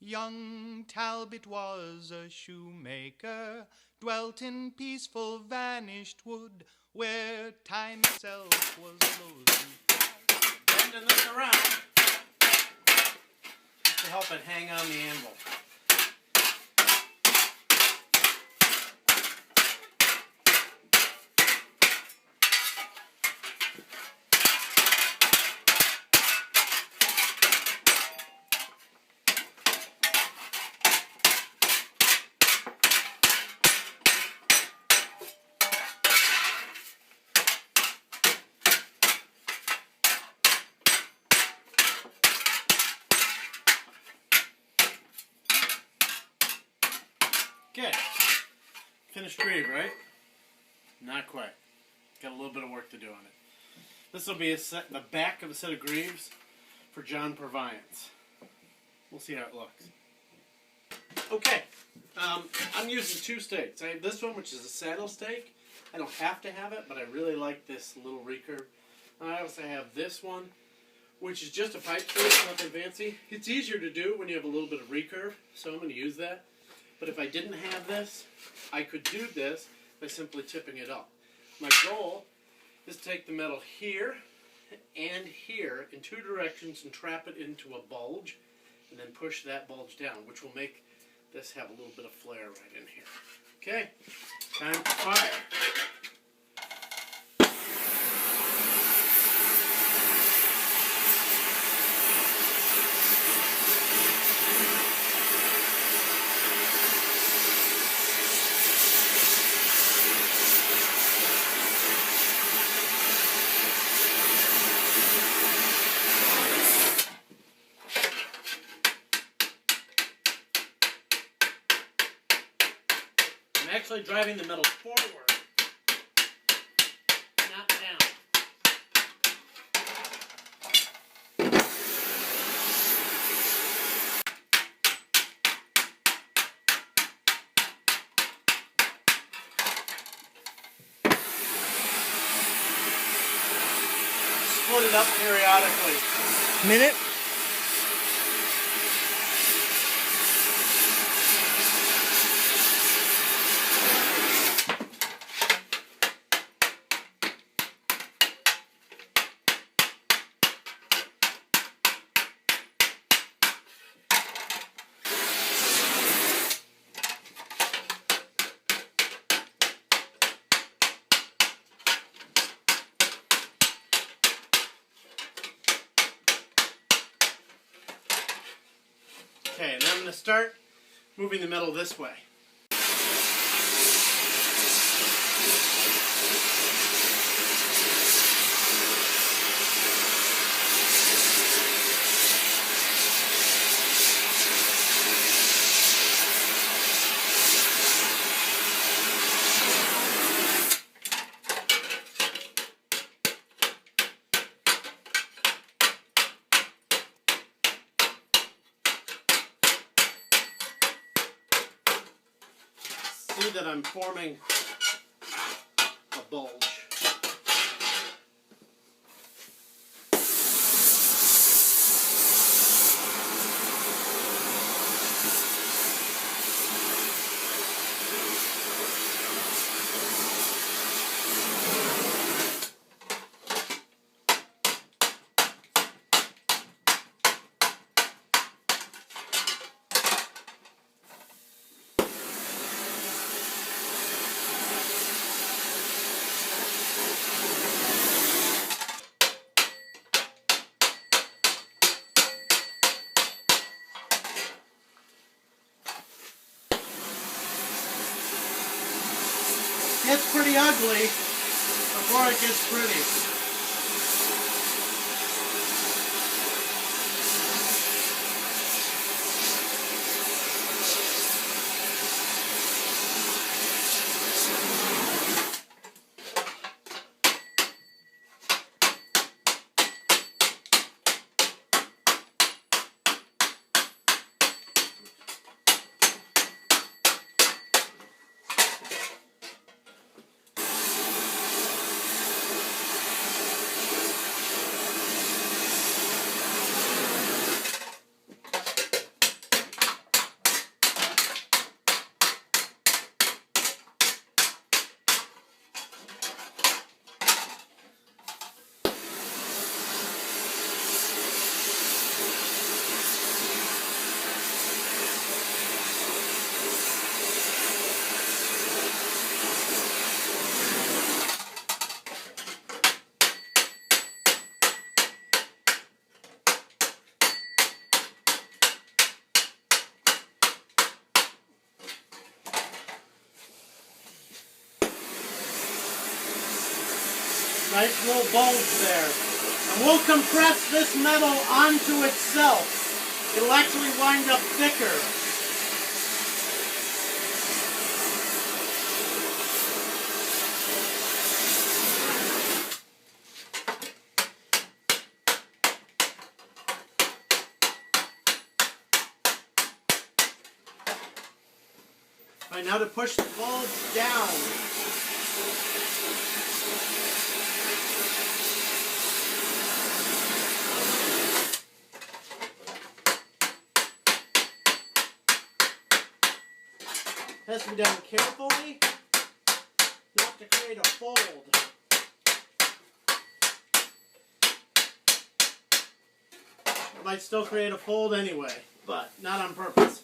Young Talbot was a shoemaker, dwelt in peaceful vanished wood, where time itself was loath. Bending this around to help it hang on the anvil. Okay, finished greave, right? Not quite. Got a little bit of work to do on it. This will be the back of a set of greaves for John Purviance. We'll see how it looks. Okay, I'm using two stakes. I have this one, which is a saddle stake. I don't have to have it, but I really like this little recurve. I also have this one, which is just a pipe stake, nothing fancy. It's easier to do when you have a little bit of recurve, so I'm going to use that. But if I didn't have this, I could do this by simply tipping it up. My goal is to take the metal here and here in two directions and trap it into a bulge and then push that bulge down, which will make this have a little bit of flare right in here. Okay, time to fire. I'm actually driving the metal forward, not down. Split it up periodically. Minute? Okay, now I'm going to start moving the metal this way. See that I'm forming a bulge. It's pretty ugly before it gets pretty. Nice little bulge there. And we'll compress this metal onto itself. It'll actually wind up thicker. All right, now to push the bulge down. Has to be done carefully, not to create a fold. It might still create a fold anyway, but not on purpose.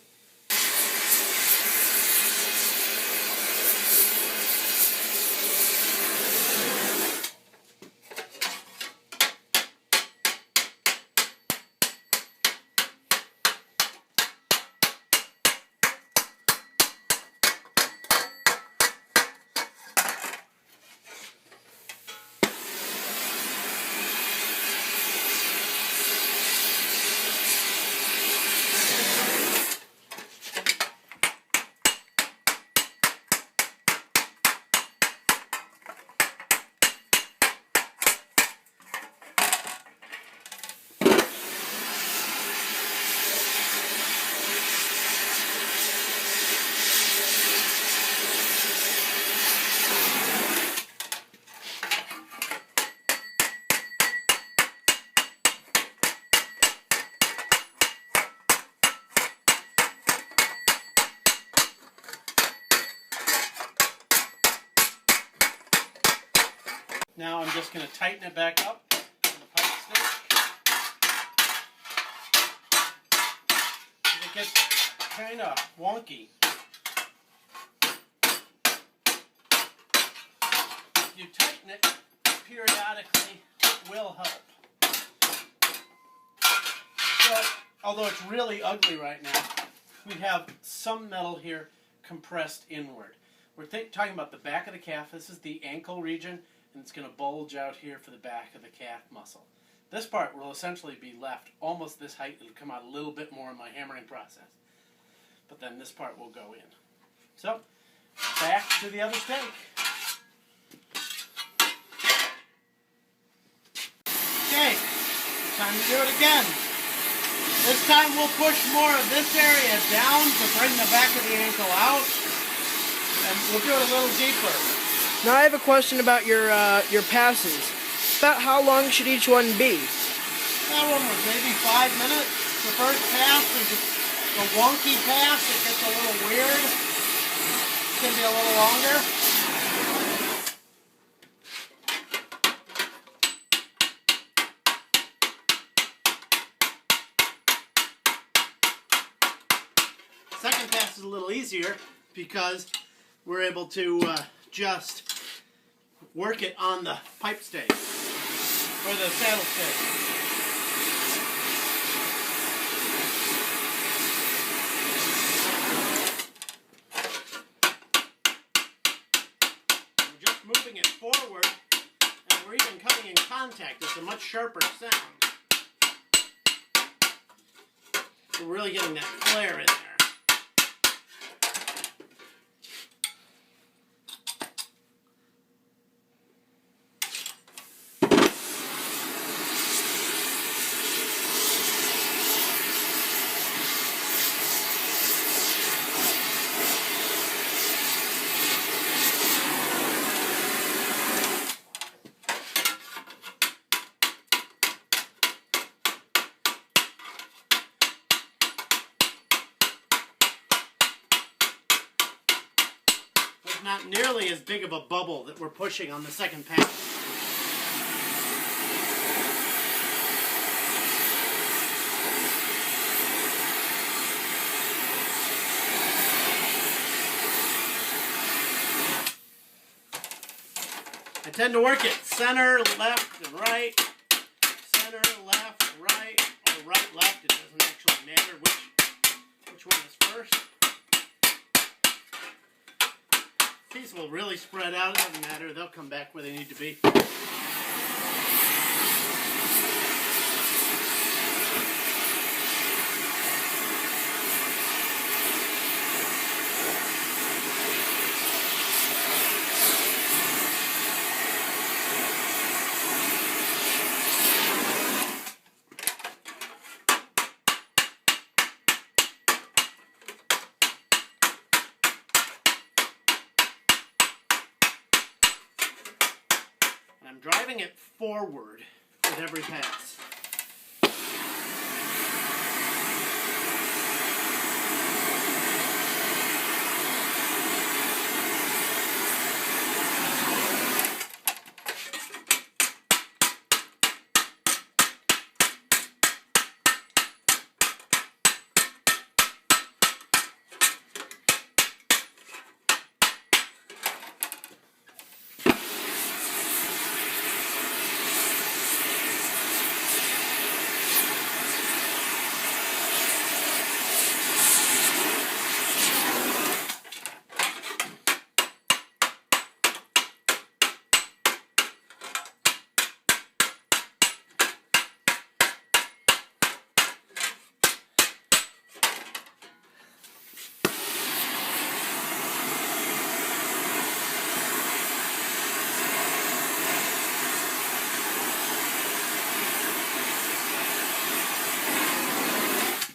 Now I'm just going to tighten it back up on the pipe stick. It gets kind of wonky. If you tighten it periodically, it will help. So, although it's really ugly right now, we have some metal here compressed inward. We're talking about the back of the calf. This is the ankle region, and it's going to bulge out here for the back of the calf muscle. This part will essentially be left almost this height. It'll come out a little bit more in my hammering process. But then this part will go in. So, back to the other stake. Okay, time to do it again. This time we'll push more of this area down to bring the back of the ankle out. And we'll do it a little deeper. Now I have a question about your passes. About how long should each one be? That one was maybe 5 minutes. The first pass is a wonky pass. It gets a little weird. It can be a little longer. Second pass is a little easier because we're able to just work it on the pipe stake or the saddle stake. We're just moving it forward, and we're even coming in contact. It's a much sharper sound. We're really getting that flare in there. Not nearly as big of a bubble that we're pushing on the second pass. I tend to work it center, left, and right. Center, left, right, or right, left. It doesn't actually matter which one is first. These will really spread out. It doesn't matter. They'll come back where they need to be. I'm driving it forward with every pass.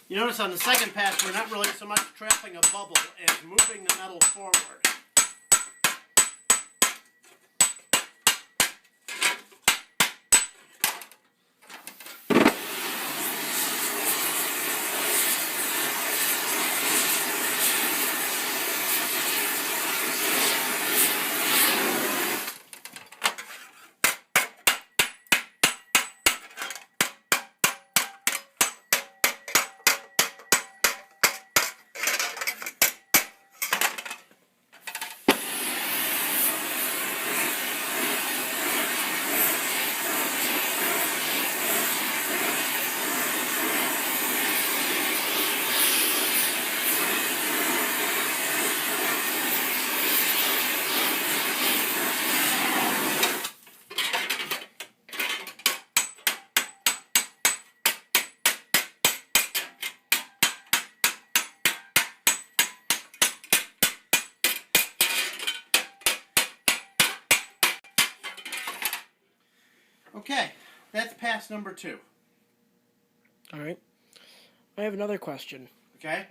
You notice on the second pass, we're not really so much trapping a bubble as moving the metal forward. Okay, that's pass number 2. All right. I have another question. Okay?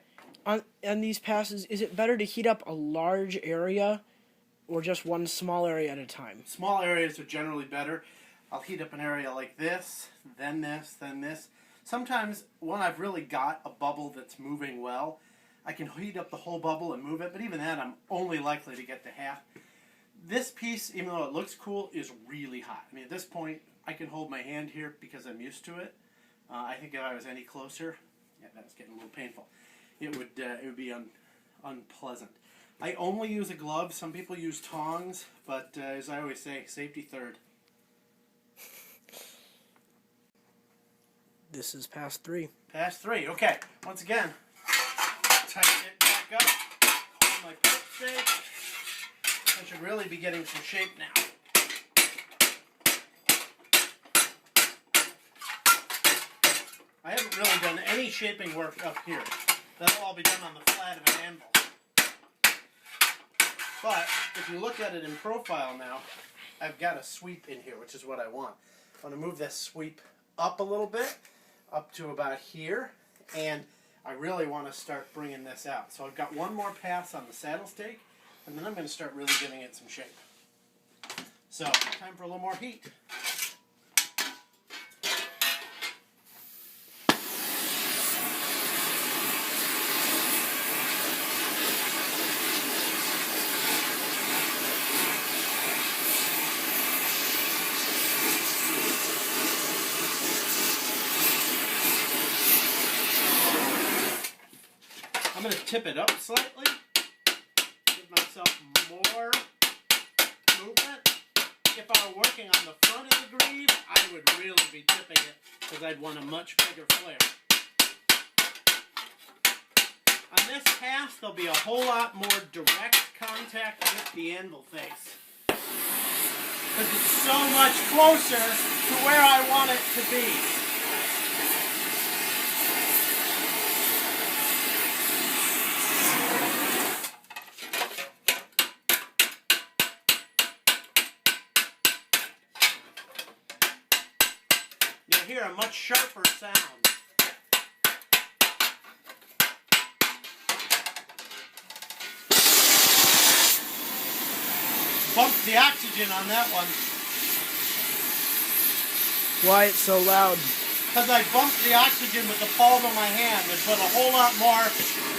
On these passes, is it better to heat up a large area or just one small area at a time? Small areas are generally better. I'll heat up an area like this, then this, then this. Sometimes when I've really got a bubble that's moving well, I can heat up the whole bubble and move it, but even then I'm only likely to get to half. This piece, even though it looks cool, is really hot. I mean, at this point, I can hold my hand here because I'm used to it. I think if I was any closer, yeah, that was getting a little painful. It would be unpleasant. I only use a glove. Some people use tongs, but as I always say, safety third. This is pass 3. Pass 3. Okay. Once again, tighten it back up. Hold my pick safe. I should really be getting some shape now. I haven't really done any shaping work up here. That'll all be done on the flat of an anvil. But if you look at it in profile now, I've got a sweep in here, which is what I want. I want to move this sweep up a little bit, up to about here, and I really want to start bringing this out. So I've got one more pass on the saddle stake, and then I'm going to start really giving it some shape. So, time for a little more heat. I'm going to tip it up slightly, give myself more movement. If I were working on the front of the greave, I would really be tipping it because I'd want a much bigger flare. On this pass, there'll be a whole lot more direct contact with the anvil face. because it's so much closer to where I want it to be. You'll hear a much sharper sound. Bumped the oxygen on that one. Why it's so loud? Because I bumped the oxygen with the palm of my hand and put a whole lot more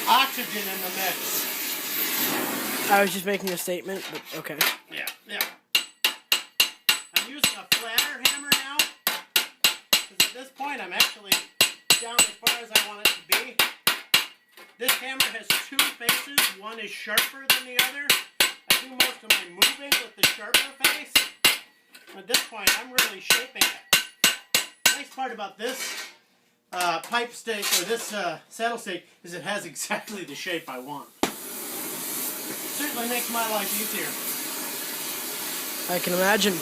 oxygen in the mix. I was just making a statement, but okay. Yeah. I'm using a flatter hammer now. Because at this point I'm actually down as far as I want it to be. This hammer has two faces. One is sharper than the other. I do most of my moving with the sharper face. At this point, I'm really shaping it. The nice part about this pipe steak, or this saddle steak, is it has exactly the shape I want. Certainly makes my life easier. I can imagine.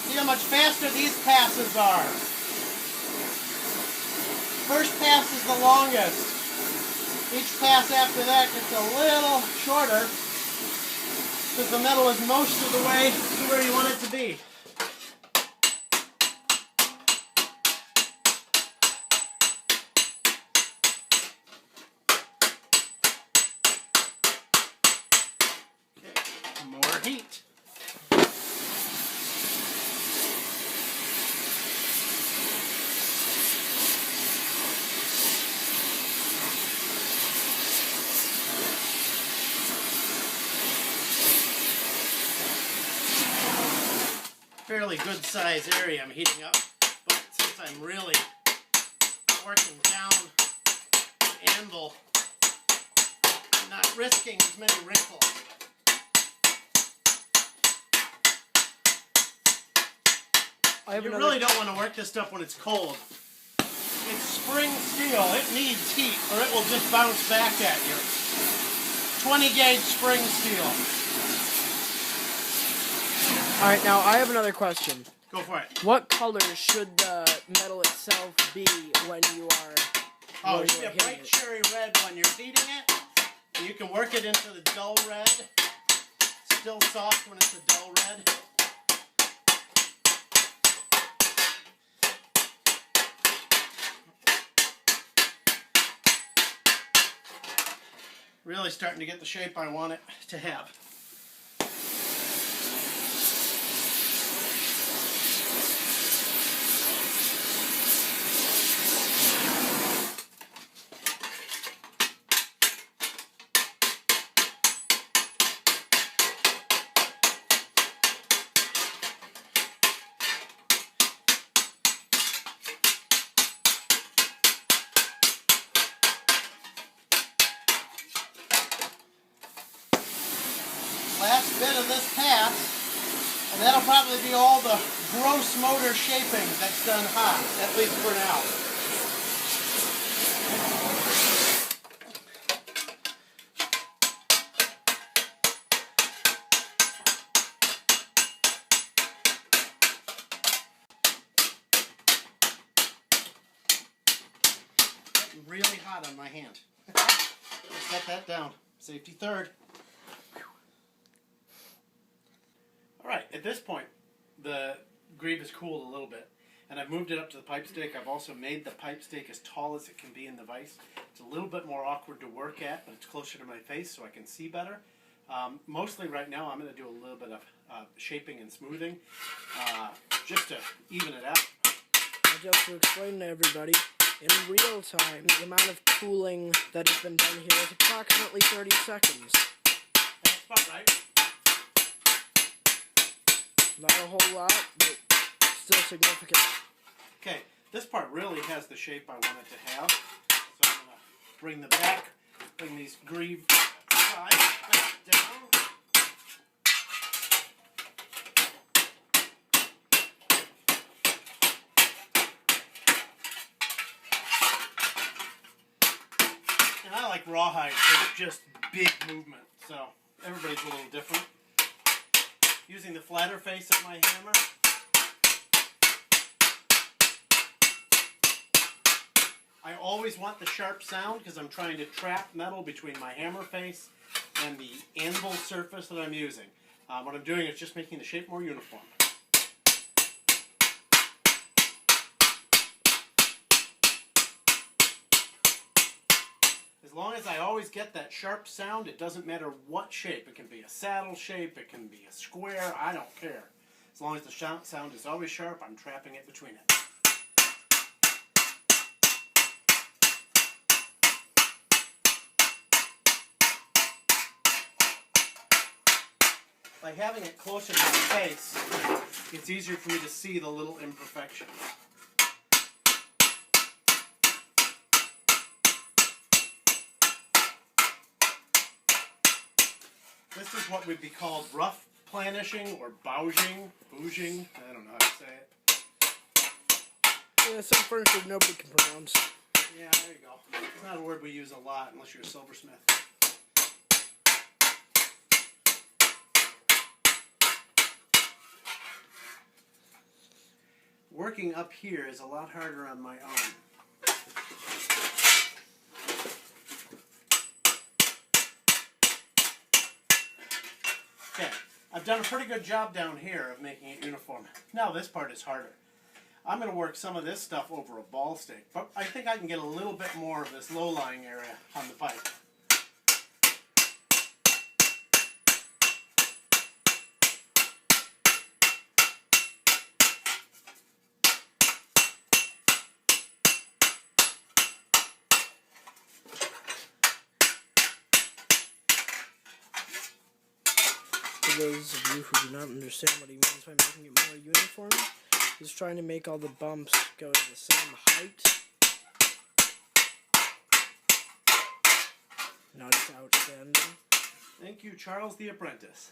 See how much faster these passes are. First pass is the longest. Each pass after that gets a little shorter because the metal is most of the way to where you want it to be. Okay, more heat. Fairly good size area I'm heating up, but since I'm really working down the anvil, I'm not risking as many wrinkles. You really don't want to work this stuff when it's cold. It's spring steel. It needs heat or it will just bounce back at you. 20 gauge spring steel. Alright, now I have another question. Go for it. What color should the metal itself be when you are Oh, when you you are get hitting bright it? cherry red when you're heating it. And you can work it into the dull red. Still soft when it's a dull red. Really starting to get the shape I want it to have. Last bit of this pass, and that'll probably be all the gross motor shaping that's done hot, at least for now. Getting really hot on my hand. Let's set that down. Safety third. Alright, at this point, the greave is cooled a little bit, and I've moved it up to the pipe steak. I've also made the pipe steak as tall as it can be in the vise. It's a little bit more awkward to work at, but it's closer to my face so I can see better. Mostly right now, I'm going to do a little bit of shaping and smoothing, just to even it out. Just to explain to everybody, in real time, the amount of cooling that has been done here is approximately 30 seconds. That's about right. Not a whole lot, but still significant. Okay, This part really has the shape I want it to have. So I'm going to bring these greave sides back down. And I like rawhide for just big movement, so everybody's a little different. Using the flatter face of my hammer. I always want the sharp sound because I'm trying to trap metal between my hammer face and the anvil surface that I'm using. What I'm doing is just making the shape more uniform. As long as I always get that sharp sound, it doesn't matter what shape. It can be a saddle shape, it can be a square, I don't care. As long as the sound is always sharp, I'm trapping it between it. By having it closer to my face, it's easier for me to see the little imperfections. This is what would be called rough planishing or bouging, I don't know how to say it. Yeah, some furniture nobody can pronounce. Yeah, there you go. It's not a word we use a lot unless you're a silversmith. Working up here is a lot harder on my own. Okay, I've done a pretty good job down here of making it uniform. Now this part is harder. I'm going to work some of this stuff over a ball stake, but I think I can get a little bit more of this low-lying area on the pipe. For those of you who do not understand what he means by making it more uniform, he's trying to make all the bumps go to the same height. Not as outstanding. Thank you, Charles the Apprentice.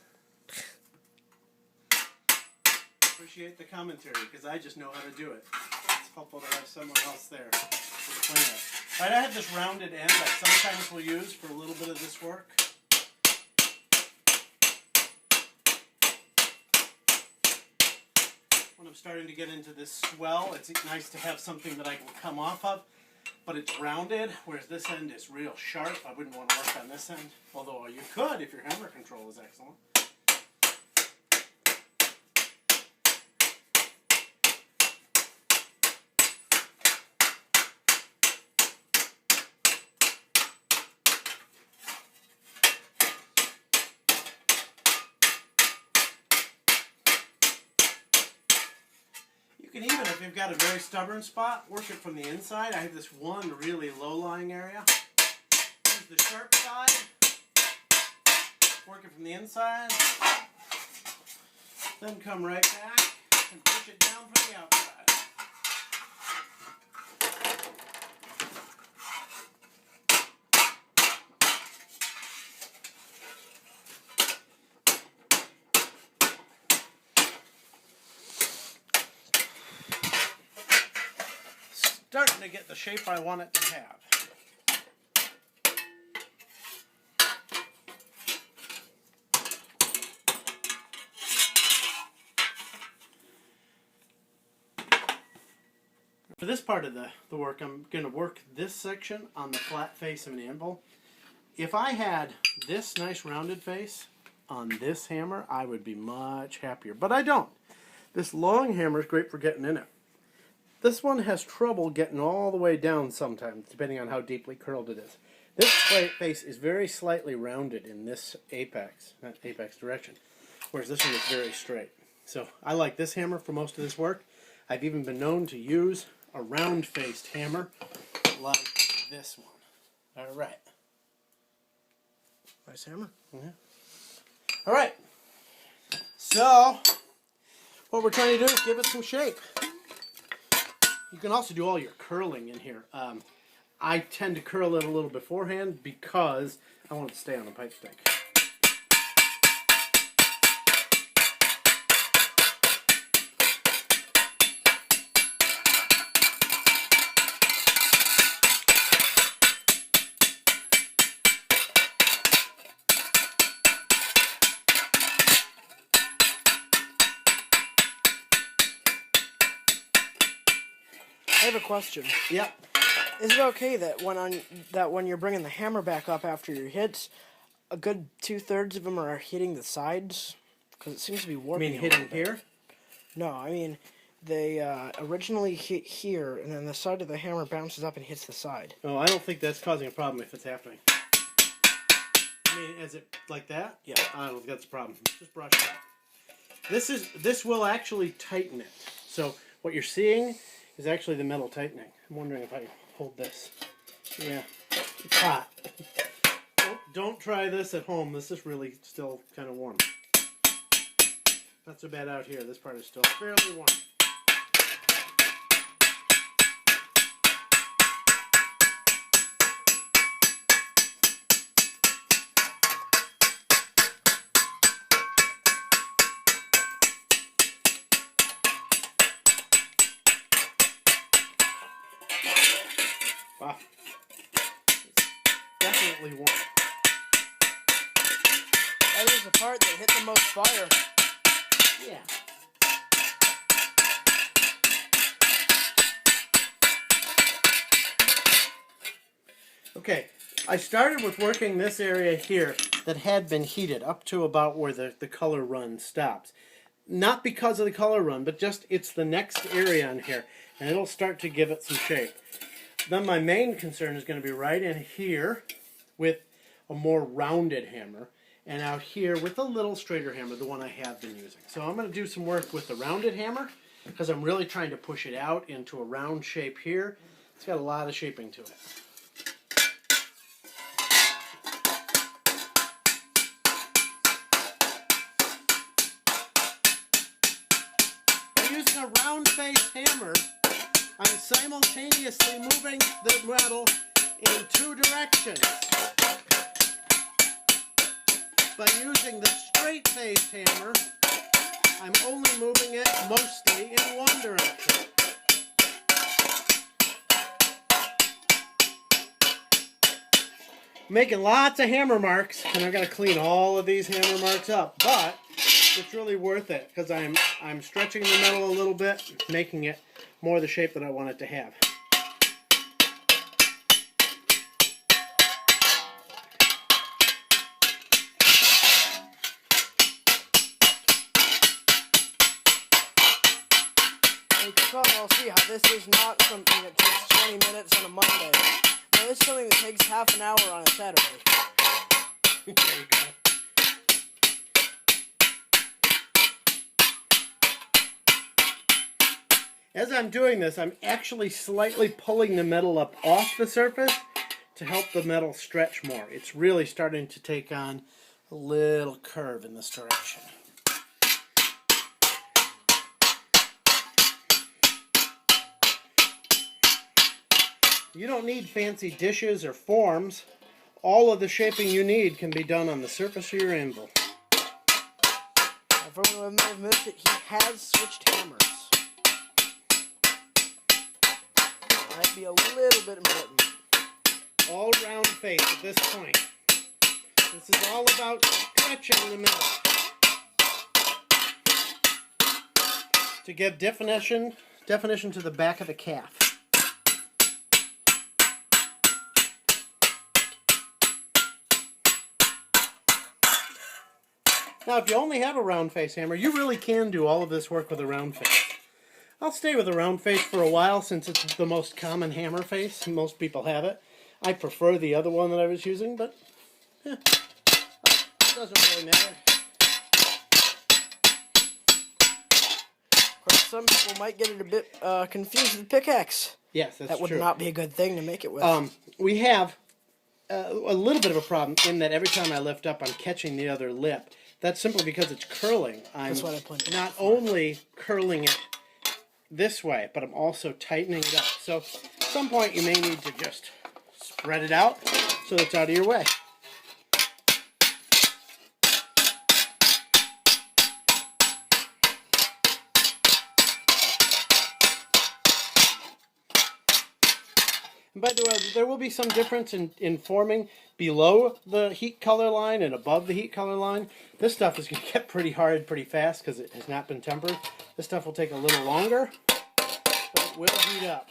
Appreciate the commentary, because I just know how to do it. It's helpful to have someone else there to explain it. Right, I have this rounded end I sometimes will use for a little bit of this work. When I'm starting to get into this swell, it's nice to have something that I can come off of, but it's rounded, whereas this end is real sharp. I wouldn't want to work on this end, although you could if your hammer control is excellent. You can even, if you've got a very stubborn spot, work it from the inside. I have this one really low-lying area. Use the sharp side, work it from the inside, then come right back and push it down from the outside. Starting to get the shape I want it to have. For this part of the work, I'm going to work this section on the flat face of an anvil. If I had this nice rounded face on this hammer, I would be much happier. But I don't. This long hammer is great for getting in it. This one has trouble getting all the way down sometimes, depending on how deeply curled it is. This face is very slightly rounded in this apex direction, whereas this one is very straight. So I like this hammer for most of this work. I've even been known to use a round-faced hammer like this one. All right. Nice hammer. Yeah. All right. So what we're trying to do is give it some shape. You can also do all your curling in here. I tend to curl it a little beforehand because I want it to stay on the pipe stick. I have a question. Yep. Is it okay that when you're bringing the hammer back up after your hits, a good 2/3 of them are hitting the sides? Because it seems to be You warping. mean a little hitting bit. here? No, I mean they originally hit here, and then the side of the hammer bounces up and hits the side. Oh, I don't think that's causing a problem if it's happening. I mean, is it like that? Yeah. I don't think that's a problem. Just brush it up. This will actually tighten it. So what you're seeing is actually the metal tightening. I'm wondering if I can hold this. Yeah, it's hot. Don't try this at home. This is really still kind of warm. Not so bad out here. This part is still fairly warm. Wow. It's definitely warm. That is the part that hit the most fire. Yeah. Okay, I started with working this area here that had been heated up to about where the color run stops. Not because of the color run, but just it's the next area on here, and it'll start to give it some shape. Then my main concern is going to be right in here with a more rounded hammer, and out here with a little straighter hammer, the one I have been using. So I'm going to do some work with the rounded hammer, because I'm really trying to push it out into a round shape here. It's got a lot of shaping to it. By using a round face hammer, I'm simultaneously moving the metal in two directions. By using the straight face hammer, I'm only moving it mostly in one direction. Making lots of hammer marks, and I've got to clean all of these hammer marks up, but it's really worth it because I'm stretching the metal a little bit, making it more the shape that I want it to have. You can all see how this is not something that takes 20 minutes on a Monday. No, this is something that takes half an hour on a Saturday. There you go. As I'm doing this, I'm actually slightly pulling the metal up off the surface to help the metal stretch more. It's really starting to take on a little curve in this direction. You don't need fancy dishes or forms. All of the shaping you need can be done on the surface of your anvil. For anyone who may have missed it, he has switched hammers. Might be a little bit important. All round face at this point. This is all about stretching the metal to give definition to the back of the calf. Now, if you only have a round face hammer, you really can do all of this work with a round face. I'll stay with a round face for a while since it's the most common hammer face. Most people have it. I prefer the other one that I was using, but it doesn't really matter. Of course, some people might get it a bit confused with pickaxe. Yes, that's That would true. not be a good thing to make it with. We have a little bit of a problem in that every time I lift up, I'm catching the other lip. That's simply because it's curling. I'm That's what I pointed not out before. only curling it this way, but I'm also tightening it up. So at some point you may need to just spread it out so it's out of your way. And by the way, there will be some difference in forming below the heat color line and above the heat color line. This stuff is going to get pretty hard pretty fast because it has not been tempered. This stuff will take a little longer, but it will heat up.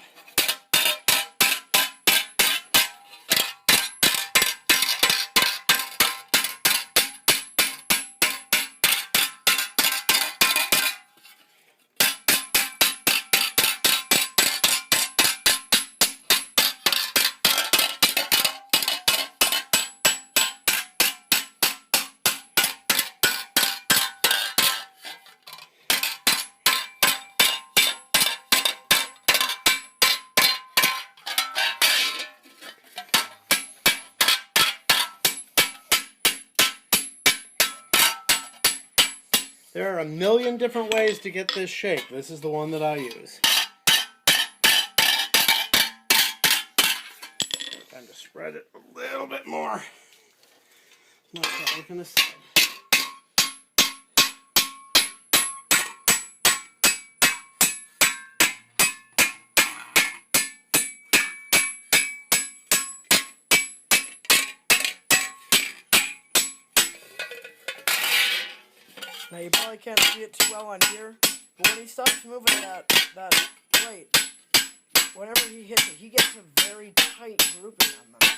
There are a million different ways to get this shape. This is the one that I use. Time to spread it a little bit more. Not that looking aside. Now you probably can't see it too well on here, but when he stops moving that plate, whenever he hits it, he gets a very tight grouping on them.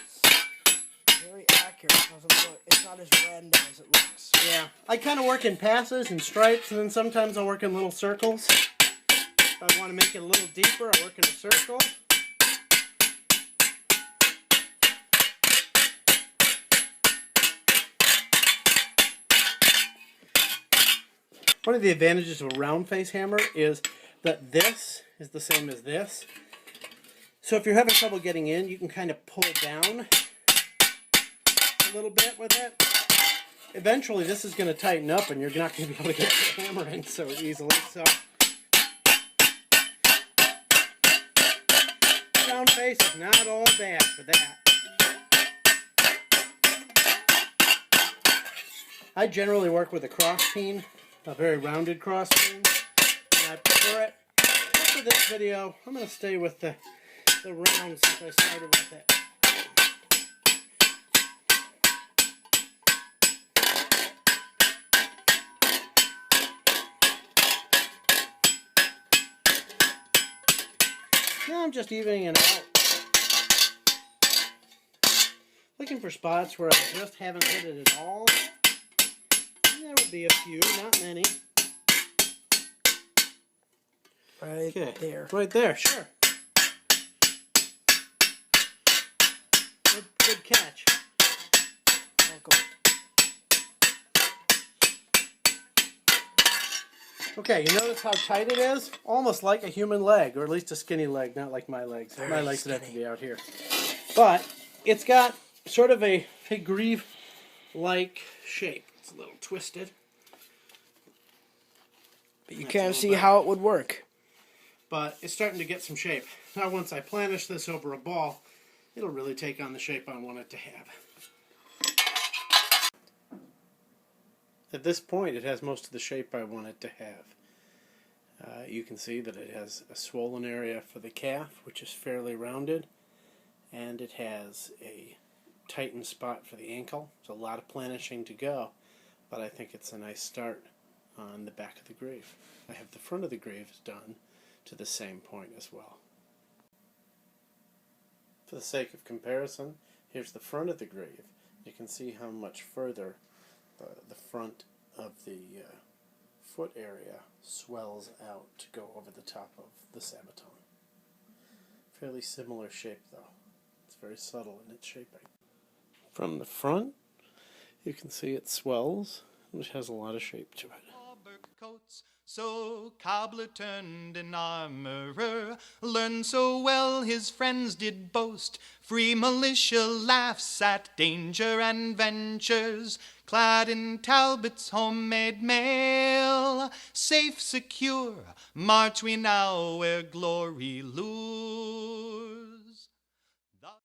It's very accurate. It's not as random as it looks. Yeah, I kind of work in passes and stripes, and then sometimes I'll work in little circles. If I want to make it a little deeper, I work in a circle. One of the advantages of a round face hammer is that this is the same as this. So if you're having trouble getting in, you can kind of pull down a little bit with it. Eventually this is going to tighten up and you're not going to be able to get the hammer in so easily. So round face is not all bad for that. I generally work with a cross peen. A very rounded cross peen, and I prefer it. For this video, I'm going to stay with the round since I started with it. Now I'm just evening it out. Looking for spots where I just haven't hit it at all. There will be a few, not many. Right there. Right there, sure. Good catch. Welcome. Okay, you notice how tight it is? Almost like a human leg, or at least a skinny leg, not like my legs. Very my legs would have to skinny. be out here. But it's got sort of a greave-like shape. It's a little twisted. But you can't see how it would work. But it's starting to get some shape. Now once I planish this over a ball, it'll really take on the shape I want it to have. At this point, it has most of the shape I want it to have. You can see that it has a swollen area for the calf, which is fairly rounded, and it has a tightened spot for the ankle. There's a lot of planishing to go, but I think it's a nice start on the back of the greave. I have the front of the greaves done to the same point as well. For the sake of comparison, here's the front of the greave. You can see how much further the front of the foot area swells out to go over the top of the saboton. Fairly similar shape though. It's very subtle in its shaping. From the front, you can see it swells, which has a lot of shape to it. Coat coats. So cobbler turned an armorer, learned so well his friends did boast. Free militia laughs at danger and ventures, clad in Talbot's homemade mail. Safe, secure, march we now where glory lures.